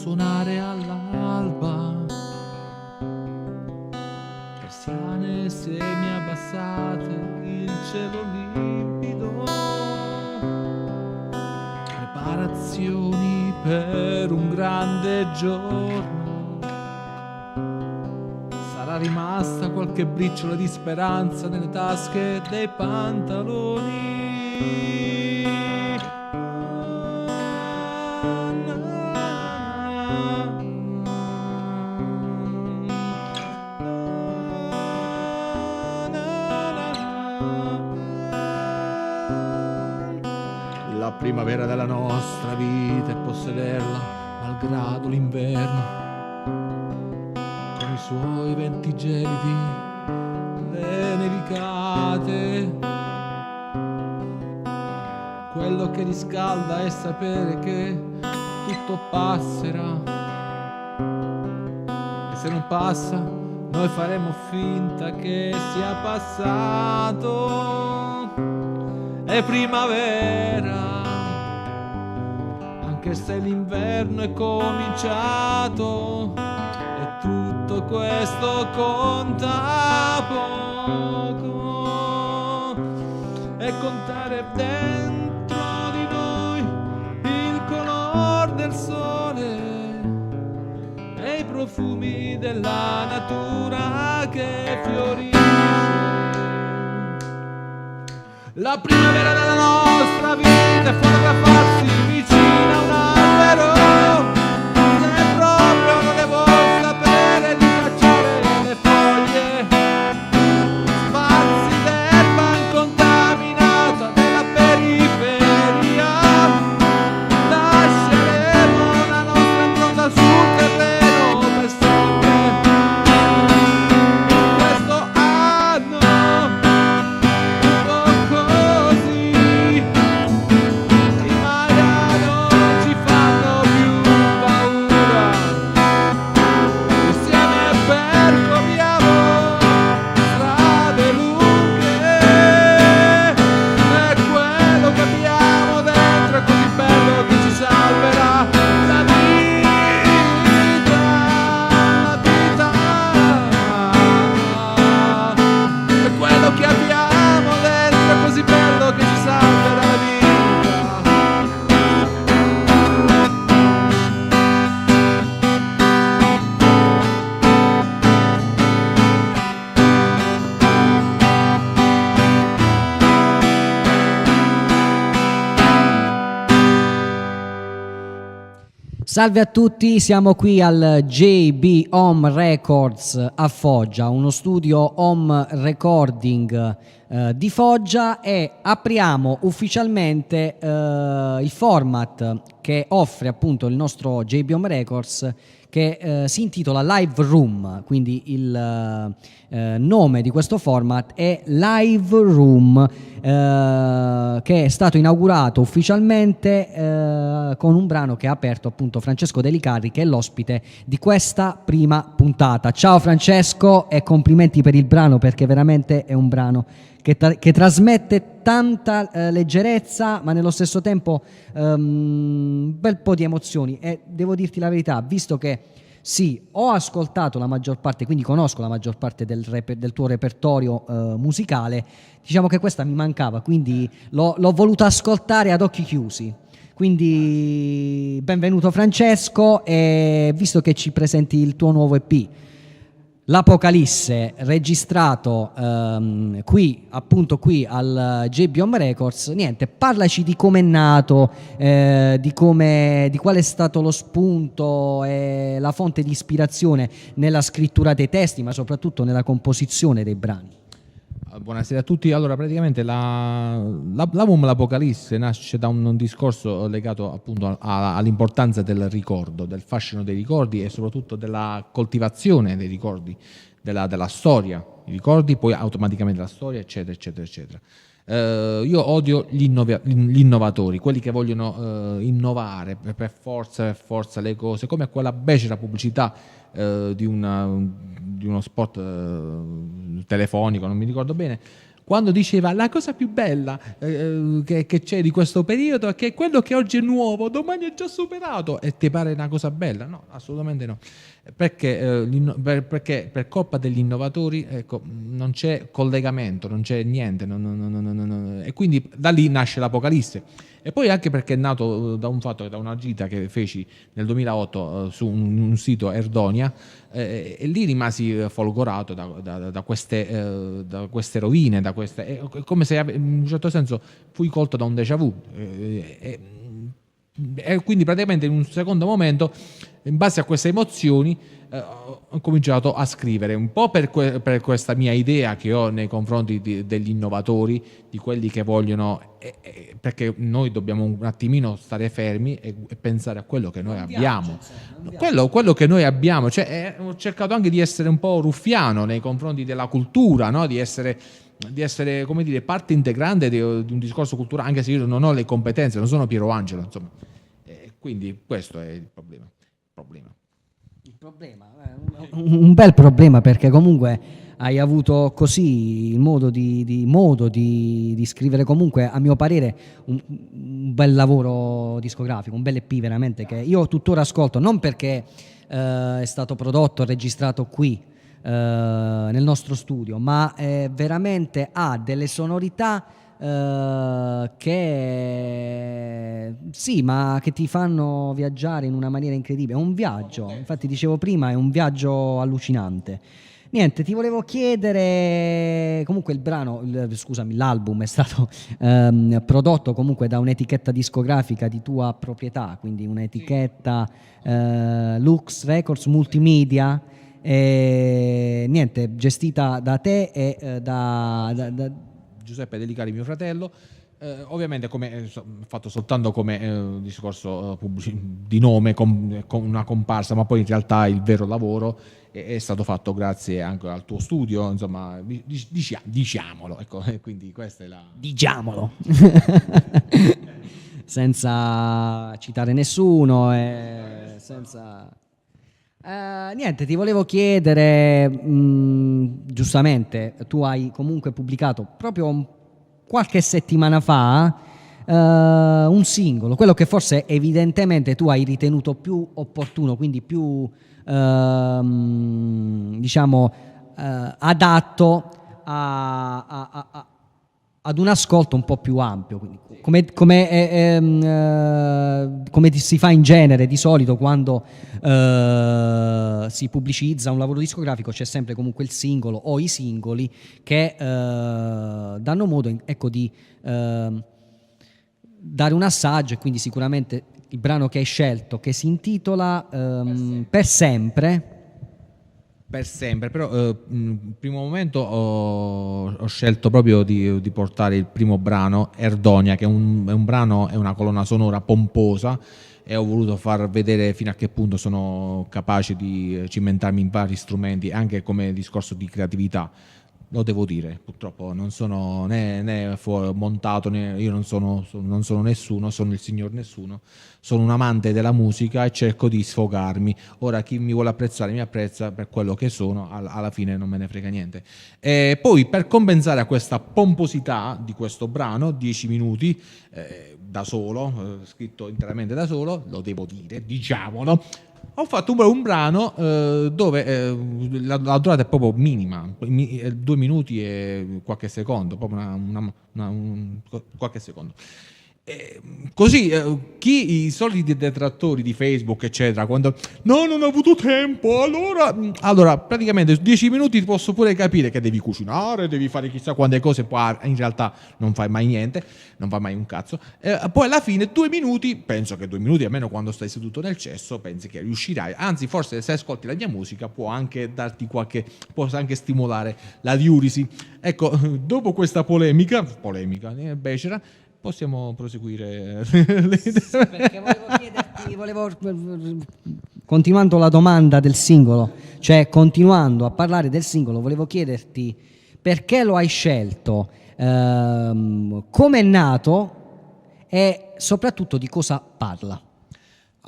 suonare all'alba, persiane semi abbassate, il cielo limpido, preparazioni per un grande giorno. Sarà rimasta qualche briciola di speranza nelle tasche dei pantaloni. La primavera della nostra vita è possederla, malgrado l'inverno, con i suoi venti gelidi, le nevicate. Quello che riscalda è sapere che tutto passerà, e se non passa noi faremo finta che sia passato. È primavera, anche se l'inverno è cominciato, e tutto questo conta poco. E contare dentro di noi il color del sole e i profumi della natura che fiorisce. La primavera della nostra vita è fotografarsi vicino a un albero, se proprio non devo sapere di cacciare le foglie, spazi d'erba incontaminata della periferia. Lasceremo la nostra impronta sul terreno per sempre. Questo anno Salve a tutti, siamo qui al JB Home Records a Foggia, uno studio home recording di Foggia, e apriamo ufficialmente il format che offre appunto il nostro JB Home Records, che si intitola Live Room. Quindi il nome di questo format è Live Room, che è stato inaugurato ufficialmente con un brano che ha aperto appunto Francesco Delicarri, che è l'ospite di questa prima puntata. Ciao Francesco e complimenti per il brano, perché veramente è un brano che trasmette tanta leggerezza, ma nello stesso tempo un bel po' di emozioni. E devo dirti la verità, visto che sì, ho ascoltato la maggior parte, quindi conosco la maggior parte del tuo repertorio musicale, diciamo che questa mi mancava, quindi l'ho voluta ascoltare ad occhi chiusi. Quindi benvenuto Francesco, e visto che ci presenti il tuo nuovo EP, L'Apocalisse, registrato qui al JB Home Records, niente, parlaci di come è nato, di qual è stato lo spunto e la fonte di ispirazione nella scrittura dei testi, ma soprattutto nella composizione dei brani. Buonasera a tutti. Allora, praticamente l'album L'Apocalisse nasce da un discorso legato appunto all'importanza del ricordo, del fascino dei ricordi e soprattutto della coltivazione dei ricordi, della storia, i ricordi, poi automaticamente la storia, eccetera, eccetera, eccetera. Io odio gli innovatori, quelli che vogliono innovare per forza le cose, come quella becera pubblicità di uno spot telefonico, non mi ricordo bene, quando diceva la cosa più bella che c'è di questo periodo è che quello che oggi è nuovo domani è già superato, e ti pare una cosa bella? No, assolutamente no, perché per colpa degli innovatori, ecco, non c'è collegamento, non c'è niente, e quindi da lì nasce l'Apocalisse. E poi anche perché è nato da una gita che feci nel 2008 su un sito Erdonia, e lì rimasi folgorato da queste rovine, come se in un certo senso fui colto da un déjà vu. E quindi praticamente in un secondo momento, in base a queste emozioni, ho cominciato a scrivere un po' per questa mia idea che ho nei confronti degli innovatori, di quelli che vogliono, perché noi dobbiamo un attimino stare fermi e pensare a quello che noi abbiamo, quello che noi abbiamo. Cioè, ho cercato anche di essere un po' ruffiano nei confronti della cultura, no? Di essere, come dire, parte integrante di un discorso culturale, anche se io non ho le competenze, non sono Piero Angelo, insomma. Quindi questo è il problema. Il problema, un bel problema, perché comunque hai avuto così il modo di scrivere, comunque a mio parere un bel lavoro discografico, un bel EP veramente, che io tuttora ascolto, non perché è stato prodotto, registrato qui nel nostro studio, ma veramente ha delle sonorità che sì, ma che ti fanno viaggiare in una maniera incredibile. È un viaggio, infatti dicevo prima, è un viaggio allucinante. Niente, ti volevo chiedere, comunque l'album è stato prodotto comunque da un'etichetta discografica di tua proprietà, quindi un'etichetta Lux Records Multimedia, niente, gestita da te e da Giuseppe Delicari, mio fratello. Ovviamente fatto soltanto come discorso di nome, con una comparsa, ma poi in realtà il vero lavoro è stato fatto grazie anche al tuo studio, insomma, diciamolo, ecco, quindi questa è la... Diciamolo! Senza citare nessuno e senza... niente, ti volevo chiedere, giustamente, tu hai comunque pubblicato proprio qualche settimana fa un singolo, quello che forse evidentemente tu hai ritenuto più opportuno, quindi più diciamo adatto ad un ascolto un po' più ampio, quindi come si fa in genere di solito quando si pubblicizza un lavoro discografico. C'è sempre comunque il singolo o i singoli che danno modo, ecco, di dare un assaggio, e quindi sicuramente il brano che hai scelto, che si intitola Per sempre. Per sempre, però in primo momento ho scelto proprio di portare il primo brano, Erdonia, che è un brano, è una colonna sonora pomposa, e ho voluto far vedere fino a che punto sono capace di cimentarmi in vari strumenti, anche come discorso di creatività. Lo devo dire, purtroppo non sono né montato, né io non sono nessuno, sono il signor nessuno, sono un amante della musica e cerco di sfogarmi. Ora chi mi vuole apprezzare mi apprezza per quello che sono, alla fine non me ne frega niente. E poi, per compensare a questa pomposità di questo brano, 10 minuti da solo, scritto interamente da solo, lo devo dire, diciamolo, ho fatto un brano dove la durata è proprio minima, 2 minuti e qualche secondo, proprio qualche secondo. Così i soliti detrattori di Facebook, eccetera, quando no, non ho avuto tempo, allora praticamente 10 minuti ti posso pure capire che devi cucinare, devi fare chissà quante cose, poi in realtà non fai mai niente, non fai mai un cazzo. Poi alla fine 2 minuti, penso che 2 minuti, almeno quando stai seduto nel cesso, pensi che riuscirai, anzi forse se ascolti la mia musica può anche darti può anche stimolare la diurisi. Ecco, dopo questa polemica becera, possiamo proseguire. Perché continuando la domanda del singolo, cioè continuando a parlare del singolo, volevo chiederti perché lo hai scelto, come è nato e soprattutto di cosa parla.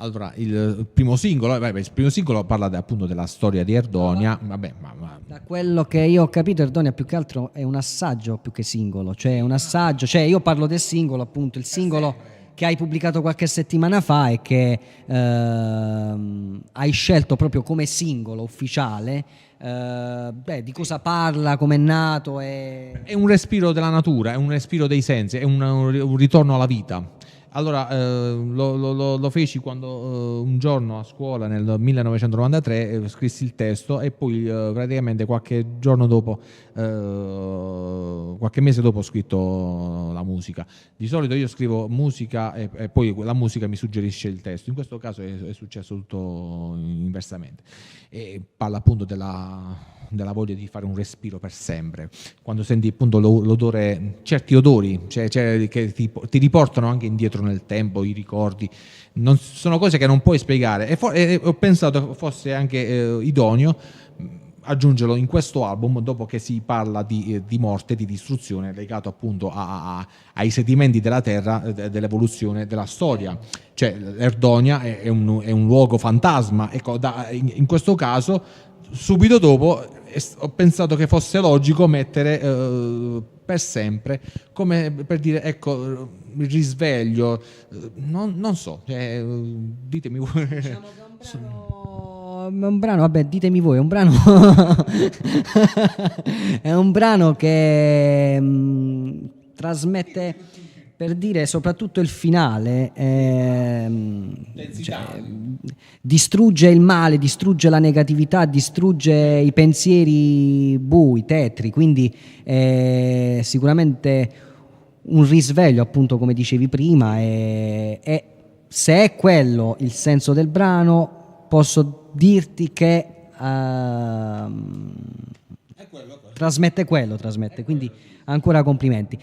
Allora, il primo singolo parla appunto della storia di Erdonia. Vabbè, Da quello che io ho capito, Erdonia più che altro è un assaggio più che singolo, cioè un assaggio, cioè io parlo del singolo, appunto, il singolo che hai pubblicato qualche settimana fa e che hai scelto proprio come singolo ufficiale. Di cosa parla, come è nato? È un respiro della natura, è un respiro dei sensi, è un ritorno alla vita. Allora, lo feci quando un giorno a scuola nel 1993 scrissi il testo e poi praticamente qualche giorno dopo, qualche mese dopo ho scritto la musica. Di solito io scrivo musica e poi la musica mi suggerisce il testo. In questo caso è successo tutto inversamente. E parla appunto della voglia di fare un respiro per sempre. Quando senti appunto l'odore, certi odori, cioè che ti riportano anche indietro nel tempo, i ricordi, sono cose che non puoi spiegare e ho pensato fosse anche idoneo aggiungerlo in questo album dopo che si parla di morte, di distruzione legato appunto ai sedimenti della terra, dell'evoluzione della storia. Cioè Erdonia è un luogo fantasma, ecco, in questo caso subito dopo ho pensato che fosse logico mettere per sempre, come per dire, ecco, il risveglio, non so, ditemi voi. Diciamo che è un brano, vabbè, ditemi voi, è un brano è un brano che trasmette, per dire, soprattutto il finale, cioè, distrugge il male, distrugge la negatività, distrugge i pensieri bui, tetri, quindi sicuramente un risveglio, appunto, come dicevi prima, e se è quello il senso del brano, posso dirti che trasmette, quindi ancora complimenti.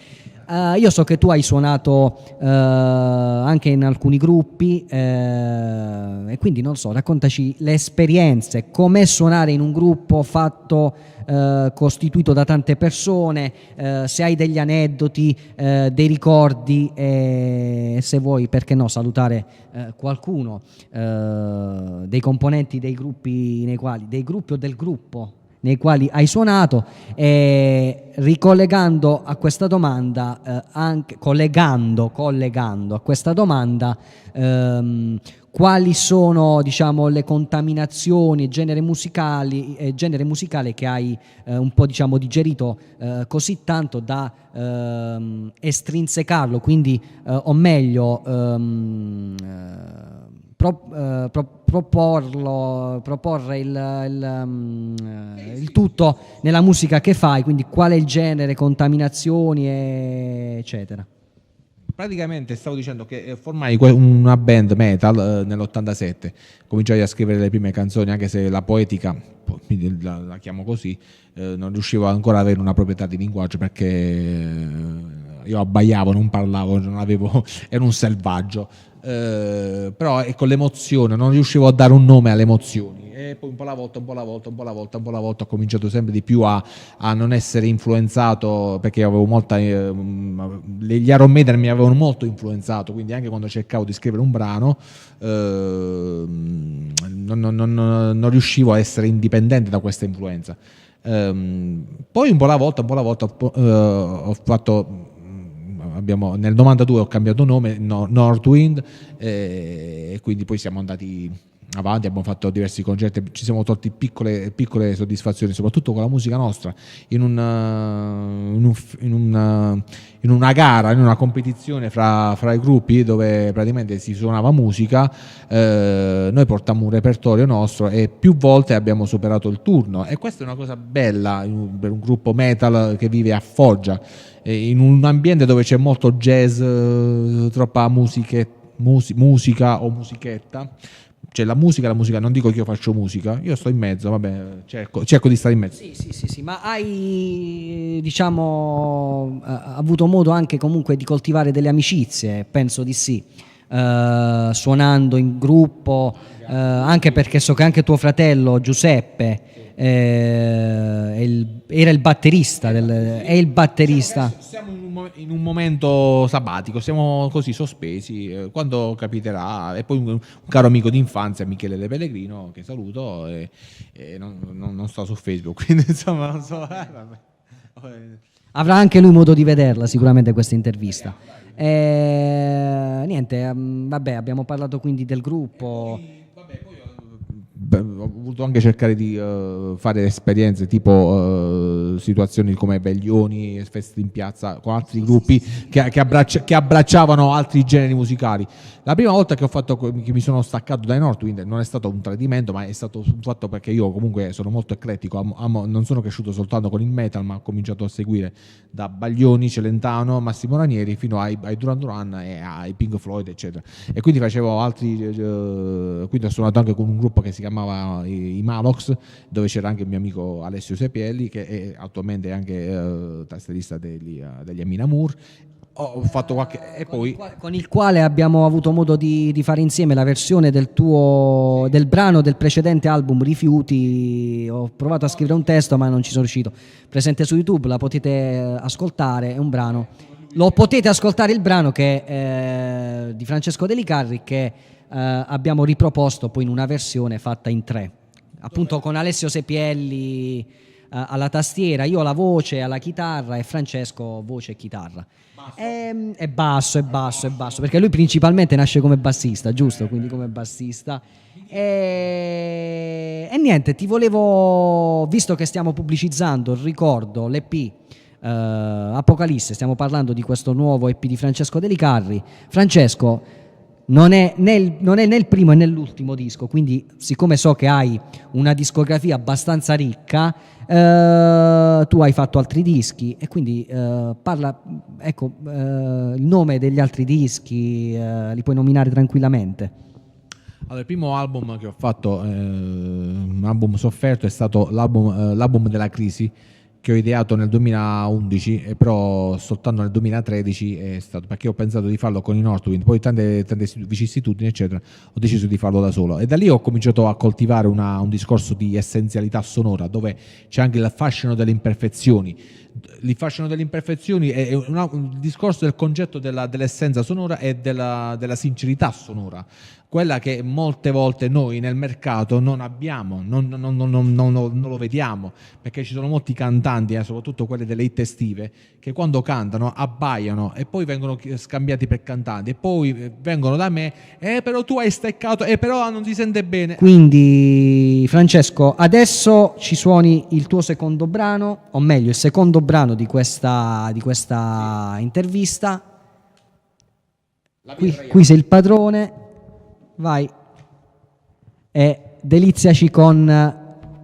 Io so che tu hai suonato anche in alcuni gruppi e quindi non so, raccontaci le esperienze, com'è suonare in un gruppo fatto costituito da tante persone, se hai degli aneddoti, dei ricordi e se vuoi, perché no, salutare qualcuno dei componenti dei gruppi dei gruppi o del gruppo nei quali hai suonato, e ricollegando a questa domanda, anche collegando a questa domanda, quali sono, diciamo, le contaminazioni e genere musicale che hai un po', diciamo, digerito così tanto da estrinsecarlo, quindi o meglio proporre il tutto nella musica che fai, quindi qual è il genere, contaminazioni eccetera. Praticamente stavo dicendo che formai una band metal nell'87, cominciai a scrivere le prime canzoni, anche se la poetica, la chiamo così, non riuscivo ancora ad avere una proprietà di linguaggio, perché io abbaiavo, non parlavo, ero un selvaggio. Però con l'emozione non riuscivo a dare un nome alle emozioni, e poi un po' alla volta ho cominciato sempre di più a non essere influenzato, perché avevo gli Iron Maiden mi avevano molto influenzato, quindi anche quando cercavo di scrivere un brano non riuscivo a essere indipendente da questa influenza. Poi un po' alla volta ho fatto, nel 92 ho cambiato nome, Northwind, e quindi poi siamo andati avanti, abbiamo fatto diversi concerti, ci siamo tolti piccole soddisfazioni, soprattutto con la musica nostra, in una gara, in una competizione fra i gruppi dove praticamente si suonava musica. Noi portammo un repertorio nostro e più volte abbiamo superato il turno, e questa è una cosa bella per un gruppo metal che vive a Foggia, in un ambiente dove c'è molto jazz, troppa musica o musichetta. Cioè la musica, non dico che io faccio musica, io sto in mezzo, vabbè, cerco di stare in mezzo. Sì, ma hai, diciamo, avuto modo anche comunque di coltivare delle amicizie, penso di sì. suonando in gruppo, anche perché so che anche tuo fratello Giuseppe era il batterista, è il batterista. Siamo in un momento sabbatico, siamo così sospesi, quando capiterà. E poi un caro amico d'infanzia, Michele De Pellegrino, che saluto, e non sta su Facebook, quindi insomma non so. Avrà anche lui modo di vederla sicuramente questa intervista. Niente, vabbè, abbiamo parlato quindi del gruppo. Ho voluto anche cercare di fare esperienze tipo situazioni come veglioni, feste in piazza con altri gruppi che abbracciavano altri generi musicali. La prima volta che mi sono staccato dai Northwind non è stato un tradimento, ma è stato un fatto perché io comunque sono molto eclettico, non sono cresciuto soltanto con il metal, ma ho cominciato a seguire da Baglioni, Celentano, Massimo Ranieri fino ai Duran Duran e ai Pink Floyd, eccetera. E quindi facevo altri, quindi ho suonato anche con un gruppo che si chiamava i Malox, dove c'era anche il mio amico Alessio Sepielli, che è attualmente anche tastierista degli Amina Moore. Ho fatto qualche e poi con il quale abbiamo avuto modo di fare insieme la versione del brano del precedente album Rifiuti. Ho provato a scrivere un testo ma non ci sono riuscito. Presente su YouTube, la potete ascoltare, è un brano. Lo potete ascoltare il brano che è di Francesco Delicarri, che abbiamo riproposto poi in una versione fatta in 3, appunto con Alessio Sepielli alla tastiera, io alla voce, alla chitarra e Francesco voce e chitarra. È basso, perché lui principalmente nasce come bassista, giusto? Quindi come bassista. E niente, ti volevo, visto che stiamo pubblicizzando il ricordo, l'EP Apocalisse, stiamo parlando di questo nuovo EP di Francesco Delicarri. Francesco, non è né il primo e né l'ultimo disco, quindi siccome so che hai una discografia abbastanza ricca, tu hai fatto altri dischi e quindi parla, ecco, il nome degli altri dischi, li puoi nominare tranquillamente. Allora, il primo album che ho fatto, un album sofferto, è stato l'album della crisi, che ho ideato nel 2011, e però soltanto nel 2013 è stato, perché ho pensato di farlo con i Northwind, poi tante vicissitudini eccetera, ho deciso di farlo da solo, e da lì ho cominciato a coltivare un discorso di essenzialità sonora, dove c'è anche il fascino delle imperfezioni. Il fascino delle imperfezioni è un discorso del concetto dell'essenza sonora e della sincerità sonora, quella che molte volte noi nel mercato non abbiamo, non lo vediamo, perché ci sono molti cantanti, soprattutto quelli delle hit estive, che quando cantano abbaiano e poi vengono scambiati per cantanti, e poi vengono da me, però tu hai steccato, però non si sente bene. Quindi Francesco, adesso ci suoni il tuo secondo brano, o meglio il secondo brano di questa intervista. Qui sei il padrone, vai, e deliziaci con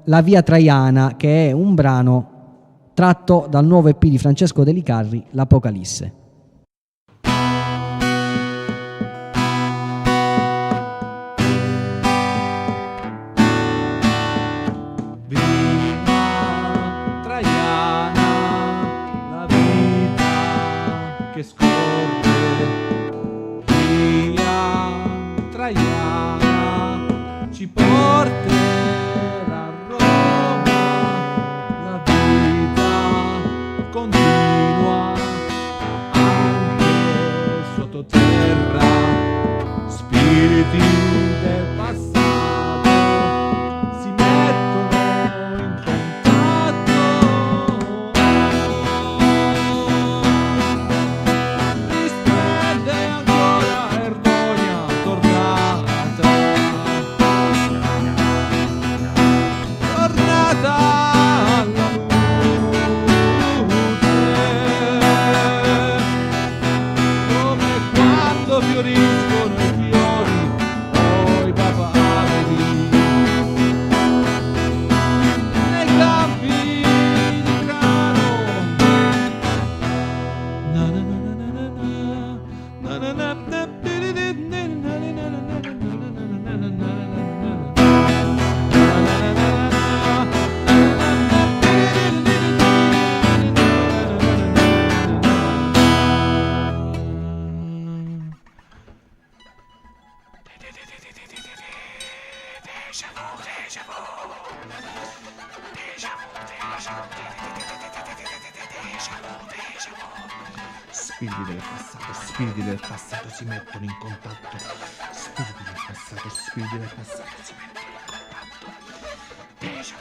La Via Traiana, che è un brano tratto dal nuovo EP di Francesco Delicarri, L'Apocalisse. Che scorre via Traiana, ci porterà a Roma, la vita continua anche sottoterra, spiriti del passato si mettono in contatto. spiriti del passato si mettono in contatto, spiriti del passato si mettono in contatto. Déjà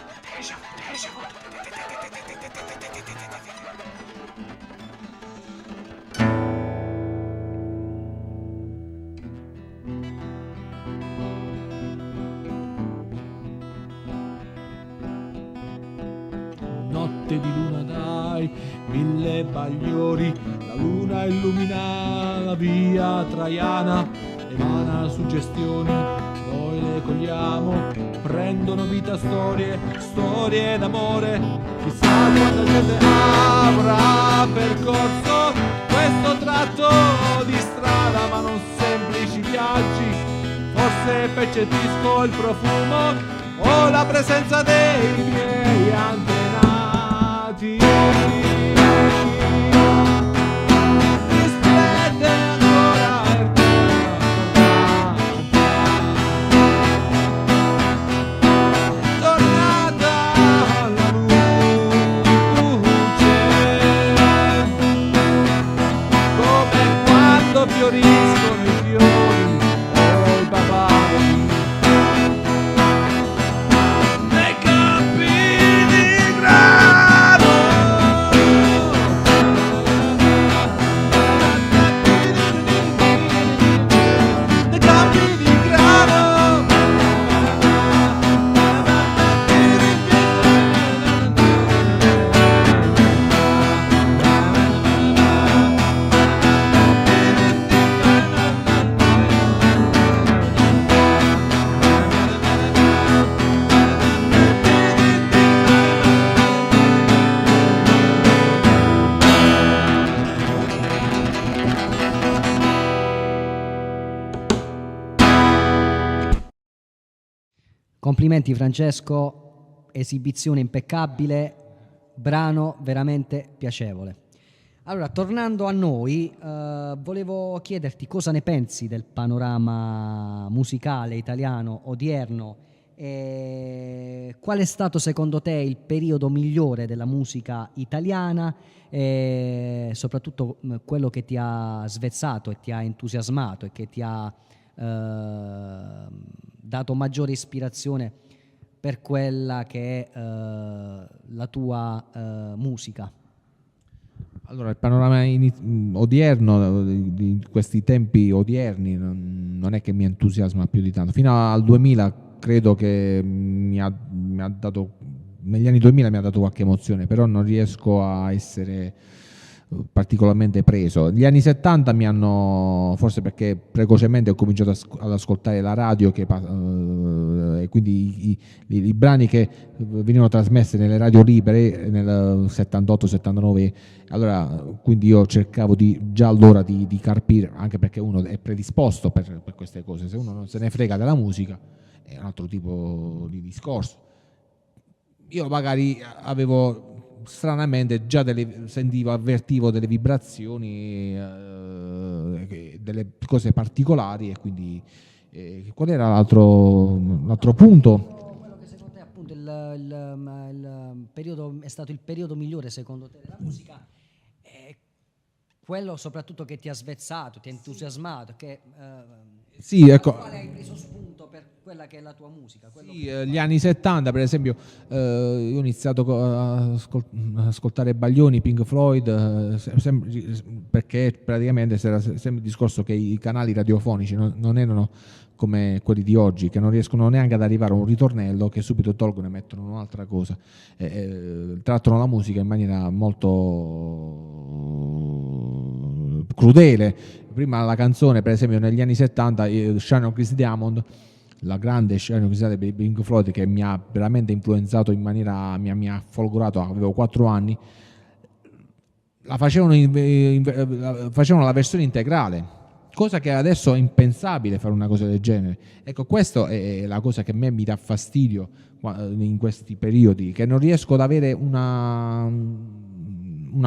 notte di luna dai, 1000 bagliori, la luna illumina la via Traiana, emana suggestioni, noi le cogliamo, prendono vita storie d'amore, chissà quanta gente avrà percorso questo tratto di strada, ma non semplici viaggi, forse percepisco il profumo o la presenza dei miei antenati. Risplende ancora il tornata alla luce, come quando fioriscono i fiori o i papaveri nei campi di grano. Nei campi di grano. Complimenti Francesco, esibizione impeccabile, brano veramente piacevole. Allora, tornando a noi, volevo chiederti cosa ne pensi del panorama musicale italiano odierno e qual è stato secondo te il periodo migliore della musica italiana e soprattutto quello che ti ha svezzato e ti ha entusiasmato e che ti ha dato maggiore ispirazione per quella che è la tua musica. Allora, il panorama odierno, di questi tempi odierni, non è che mi entusiasma più di tanto. Fino al 2000 credo che mi ha dato, negli anni 2000 mi ha dato qualche emozione, però non riesco a essere particolarmente preso. Gli anni 70 mi hanno, forse perché precocemente ho cominciato ad ascoltare la radio, e quindi i brani che venivano trasmessi nelle radio libere nel 78-79, allora quindi io cercavo già allora di carpire, anche perché uno è predisposto per queste cose, se uno non se ne frega della musica è un altro tipo di discorso. Io magari avevo stranamente già avvertivo delle vibrazioni, delle cose particolari, e quindi qual era l'altro punto? Quello che secondo te appunto il periodo è stato il periodo migliore secondo te della musica, quello soprattutto che ti ha svezzato, ti ha entusiasmato, che sì, ecco. quale hai preso spunto per quella che è la tua musica? Sì, gli anni 70 per esempio, io ho iniziato a ascoltare Baglioni, Pink Floyd, perché praticamente era sempre il discorso che i canali radiofonici non erano come quelli di oggi, che non riescono neanche ad arrivare a un ritornello, che subito tolgono e mettono un'altra cosa, trattano la musica in maniera molto crudele. Prima la canzone, per esempio negli anni 70, Shine on Chris Diamond, la grande scena di Pink Floyd, che mi ha veramente influenzato in maniera, mi ha folgorato, avevo 4 anni, la facevano la versione integrale, cosa che adesso è impensabile fare una cosa del genere. Ecco, questa è la cosa che a me mi dà fastidio in questi periodi, che non riesco ad avere una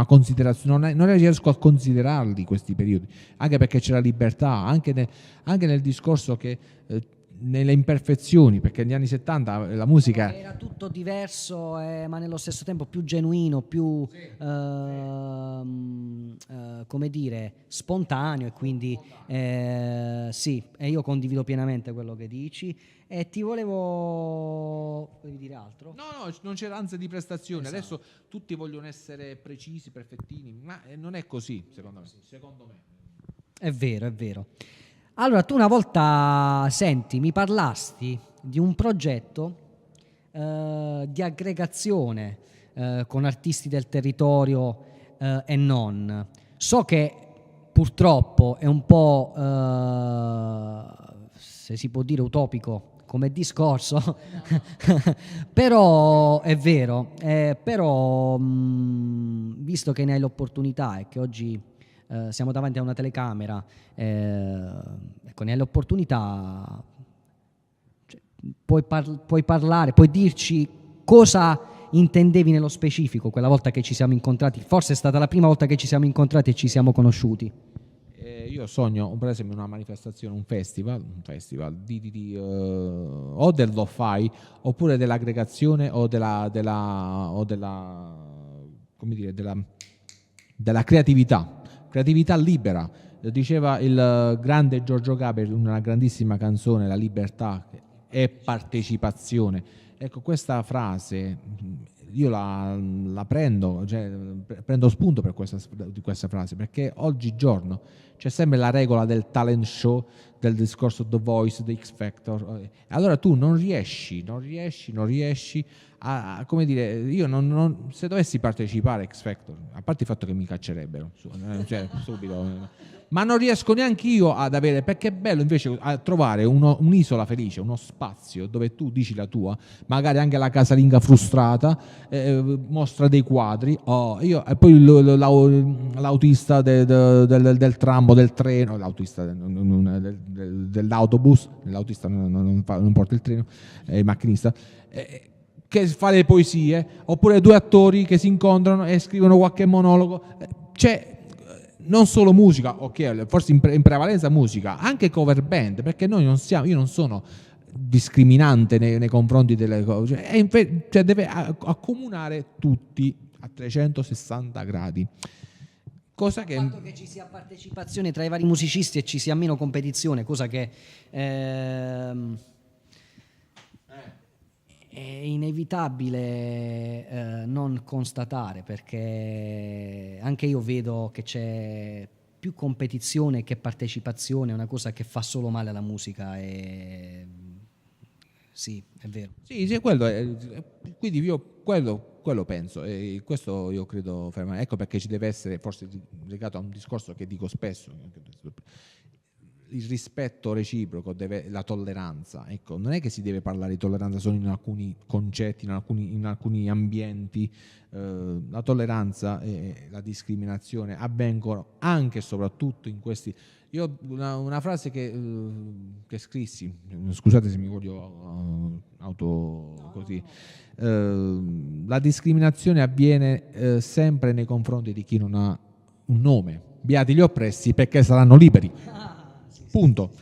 considerazione, non riesco a considerarli questi periodi, anche perché c'è la libertà, anche nel discorso che nelle imperfezioni, perché negli anni 70 la musica era tutto diverso, ma nello stesso tempo più genuino, più come dire, spontaneo, e quindi sì, e io condivido pienamente quello che dici. E ti volevi dire altro? No, non c'era ansia di prestazione. Esatto. Adesso tutti vogliono essere precisi, perfettini, ma non è così, secondo me. Secondo me. È vero, è vero. Allora, tu una volta, senti, mi parlasti di un progetto di aggregazione con artisti del territorio e non. So che purtroppo è un po', se si può dire, utopico come discorso, però è vero, però visto che ne hai l'opportunità e che oggi siamo davanti a una telecamera, ecco, ne hai l'opportunità, cioè, puoi parlare, puoi dirci cosa intendevi nello specifico quella volta che ci siamo incontrati. Forse è stata la prima volta che ci siamo incontrati e ci siamo conosciuti. Io sogno, per esempio, una manifestazione, un festival o del lo-fi oppure dell'aggregazione o come dire, della creatività libera. Diceva il grande Giorgio Gaber in una grandissima canzone, La libertà è partecipazione. Ecco, questa frase io la prendo, cioè, prendo spunto di questa frase, perché oggigiorno c'è sempre la regola del talent show, del discorso The Voice, The X Factor. Allora tu non riesci a come dire, io se dovessi partecipare a X Factor, a parte il fatto che mi caccerebbero, cioè, subito, ma non riesco neanche io ad avere, perché è bello invece a trovare un'isola felice, uno spazio dove tu dici la tua, magari anche la casalinga frustrata, mostra dei quadri, e poi l'autista del tram o del treno, l'autista dell'autobus, l'autista non porta il treno, è il macchinista, che fa le poesie, oppure due attori che si incontrano e scrivono qualche monologo. C'è non solo musica, ok, forse in prevalenza musica, anche cover band, perché io non sono discriminante nei confronti delle cose, cioè deve accomunare tutti a 360 gradi. Cosa Il fatto che ci sia partecipazione tra i vari musicisti e ci sia meno competizione, cosa che è inevitabile non constatare, perché anche io vedo che c'è più competizione che partecipazione, è una cosa che fa solo male alla musica. E sì, è vero. Sì, quindi io quello penso, e questo io credo fermamente. Ecco perché ci deve essere, forse legato a un discorso che dico spesso, il rispetto reciproco, la tolleranza. Ecco, non è che si deve parlare di tolleranza solo in alcuni concetti, in alcuni ambienti. La tolleranza e la discriminazione avvengono anche e soprattutto in questi. Io una frase che scrissi, scusate se mi voglio così. La discriminazione avviene sempre nei confronti di chi non ha un nome. Beati gli oppressi perché saranno liberi. Punto.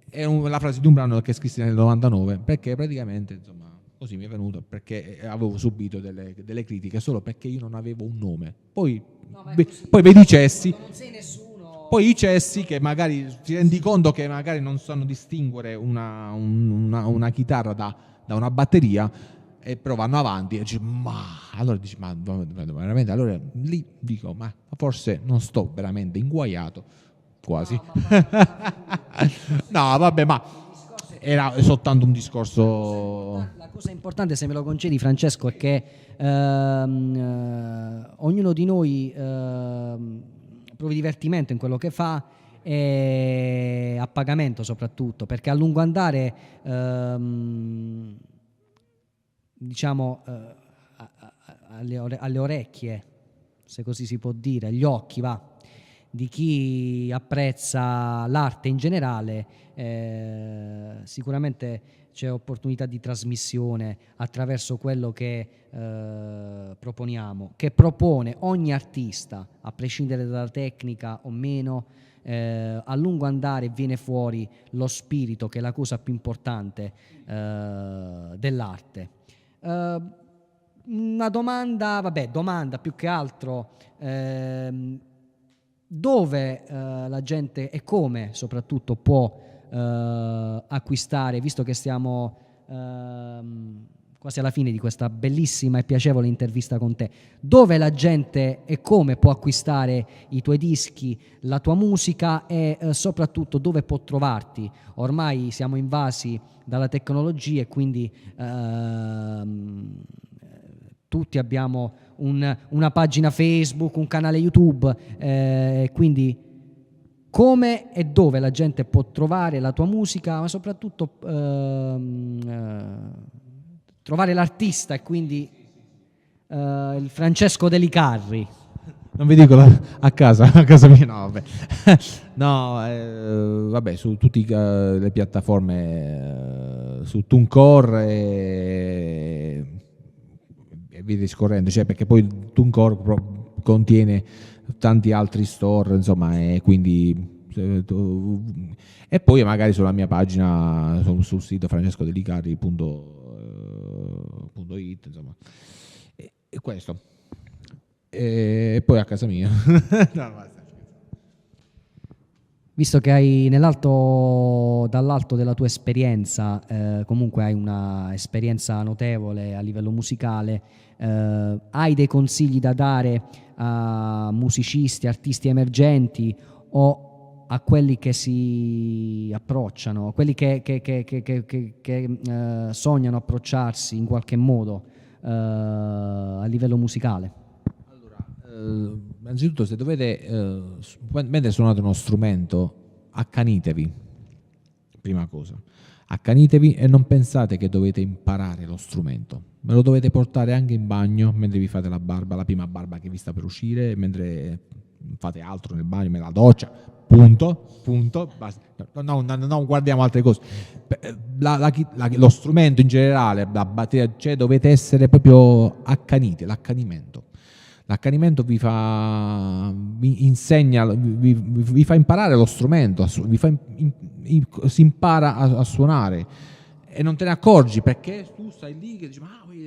È la frase di un brano che scrissi nel 99, perché praticamente, insomma, così mi è venuto, perché avevo subito delle critiche solo perché io non avevo un nome. Poi vedi i cessi, Non sei nessuno. poi i cessi che magari ti rendi conto che magari non sanno distinguere una chitarra da una batteria, e però vanno avanti e dici, allora veramente, allora lì dico, ma forse non sto veramente inguaiato. Quasi. No, vabbè, ma era soltanto un discorso. La cosa importante, se me lo concedi, Francesco, è che ognuno di noi provi divertimento in quello che fa, e a pagamento soprattutto, perché a lungo andare diciamo alle orecchie, se così si può dire, agli occhi, di chi apprezza l'arte in generale, sicuramente c'è opportunità di trasmissione attraverso quello che proponiamo, che propone ogni artista, a prescindere dalla tecnica o meno. A lungo andare viene fuori lo spirito, che è la cosa più importante dell'arte. Una domanda più che altro, dove la gente e come soprattutto può acquistare, visto che stiamo quasi alla fine di questa bellissima e piacevole intervista con te, dove la gente e come può acquistare i tuoi dischi, la tua musica e soprattutto dove può trovarti. Ormai siamo invasi dalla tecnologia e quindi tutti abbiamo una pagina Facebook, un canale YouTube, quindi come e dove la gente può trovare la tua musica, ma soprattutto trovare l'artista e quindi il Francesco Delicarri. Non vi dico a casa mia, no, vabbè. No, vabbè, su tutte le piattaforme, su TuneCore e via discorrendo, cioè perché poi TuneCore contiene tanti altri store, insomma, e quindi e poi magari sulla mia pagina sul sito francescodelicarri.it, insomma, e questo. E poi a casa mia. No, basta. Visto che hai dall'alto della tua esperienza, comunque hai una esperienza notevole a livello musicale, hai dei consigli da dare a musicisti, artisti emergenti o a quelli che si approcciano, a quelli che sognano approcciarsi in qualche modo a livello musicale? Innanzitutto, se dovete, mentre suonate uno strumento, accanitevi, prima cosa, accanitevi e non pensate che dovete imparare lo strumento, me lo dovete portare anche in bagno mentre vi fate la barba, la prima barba che vi sta per uscire, mentre fate altro nel bagno, nella doccia, punto, basta. Non guardiamo altre cose. Lo strumento in generale, la batteria, cioè dovete essere proprio accaniti, l'accanimento. L'accanimento vi insegna, vi fa imparare lo strumento, si impara a suonare e non te ne accorgi perché tu stai lì che dici,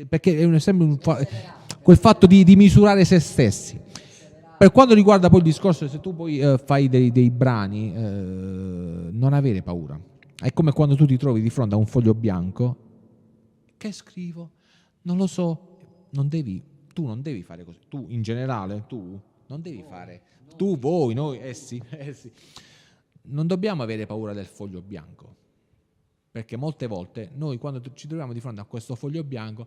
perché è sempre quel fatto di misurare se stessi. Per quanto riguarda poi il discorso, se tu poi fai dei brani, non avere paura. È come quando tu ti trovi di fronte a un foglio bianco, che scrivo? Non lo so, tu non devi fare così, tu in generale, tu non devi fare, tu, voi, noi, sì. Non dobbiamo avere paura del foglio bianco, perché molte volte noi quando ci troviamo di fronte a questo foglio bianco,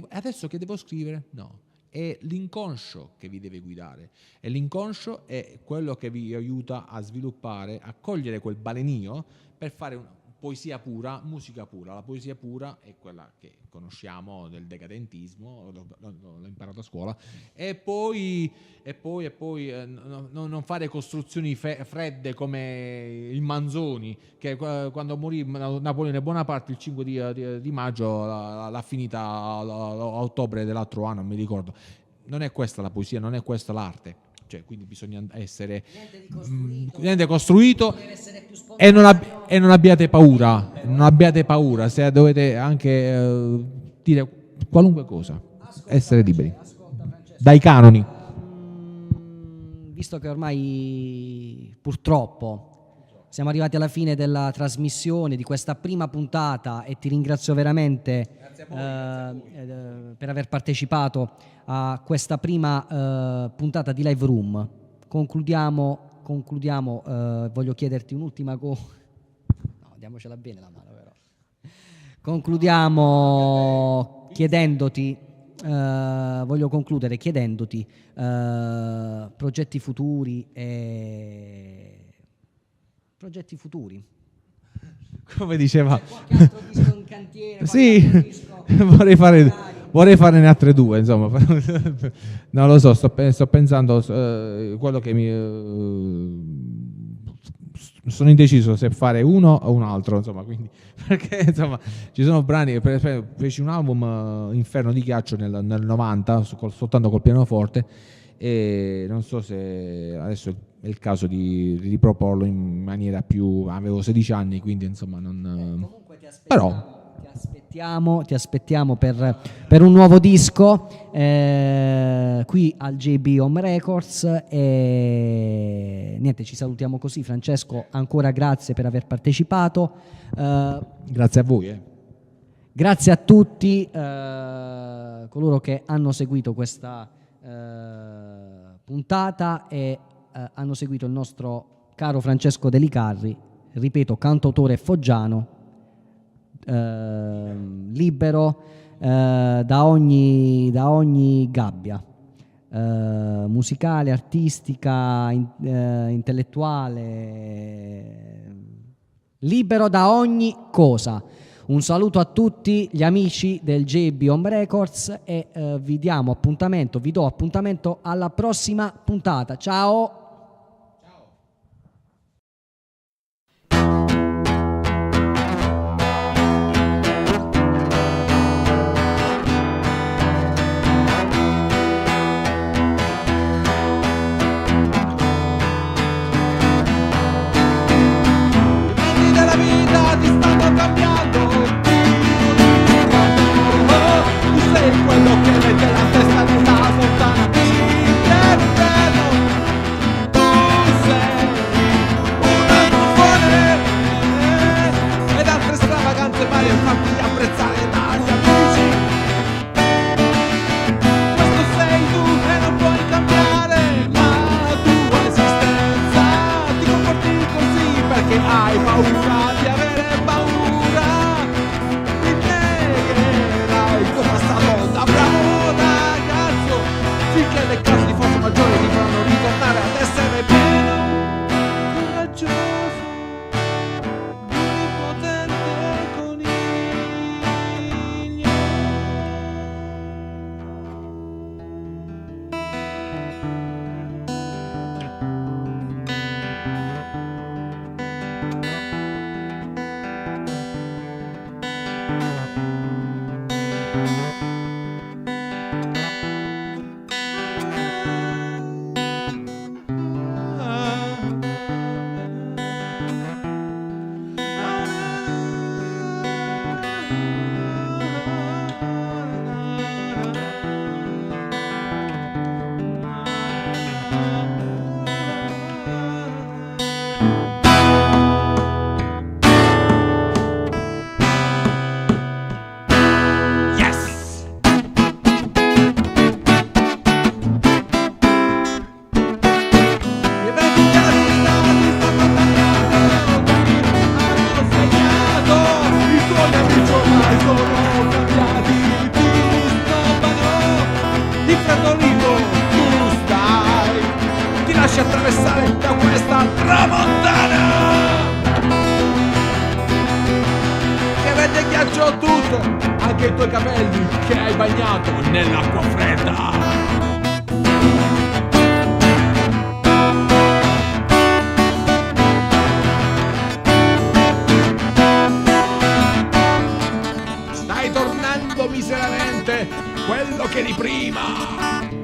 adesso che devo scrivere? No, è l'inconscio che vi deve guidare, e l'inconscio è quello che vi aiuta a sviluppare, a cogliere quel balenio per fare una poesia pura, musica pura. La poesia pura è quella che conosciamo del decadentismo, l'ho imparato a scuola, e poi non fare costruzioni fredde come il Manzoni, che quando morì Napoleone Bonaparte il 5 di maggio l'ha finita a ottobre dell'altro anno, non mi ricordo. Non è questa la poesia, non è questa l'arte. Cioè, quindi bisogna essere niente costruito e non abbiate paura, se dovete anche dire qualunque cosa, essere liberi dai canoni. Visto che ormai purtroppo siamo arrivati alla fine della trasmissione di questa prima puntata e ti ringrazio veramente per aver partecipato a questa prima puntata di Live Room. Concludiamo, voglio chiederti un'ultima cosa. No, diamocela bene la mano però. Concludiamo chiedendoti, voglio concludere chiedendoti progetti futuri. Come diceva, qualche altro disco in cantiere? Sì, vorrei farne altre due, insomma. Non lo so, sto pensando quello che sono indeciso se fare uno o un altro, insomma, quindi, perché insomma ci sono brani, per esempio feci un album Inferno di ghiaccio nel 90 soltanto col pianoforte, e non so se adesso è il caso di riproporlo in maniera più, avevo 16 anni, quindi insomma non però ti aspettiamo per un nuovo disco qui al JB Home Records, e niente, ci salutiamo così. Francesco, ancora grazie per aver partecipato. Grazie a voi. Grazie a tutti coloro che hanno seguito questa puntata e hanno seguito il nostro caro Francesco Delicarri, ripeto, cantautore foggiano, libero da ogni gabbia musicale, artistica, intellettuale, libero da ogni cosa. Un saluto a tutti gli amici del JB Home Records e vi do appuntamento alla prossima puntata. Ciao! Quello che mette la testa nella fontana dell'inferno. Tu sei una buffone ed altre stravaganze varie fatti apprezzare dagli amici. Questo sei tu e non puoi cambiare la tua esistenza. Ti comporti così perché hai paura di avere paura. Ti negherai il tuo passato da bravo ragazzo, finché le cause di forza maggiore ti faranno ritornare ad essere pieno, coraggioso, potente coniglio. Attraversare da questa tramontana che rende ghiaccio tutto, anche i tuoi capelli che hai bagnato nell'acqua fredda. Stai tornando miseramente quello che di prima.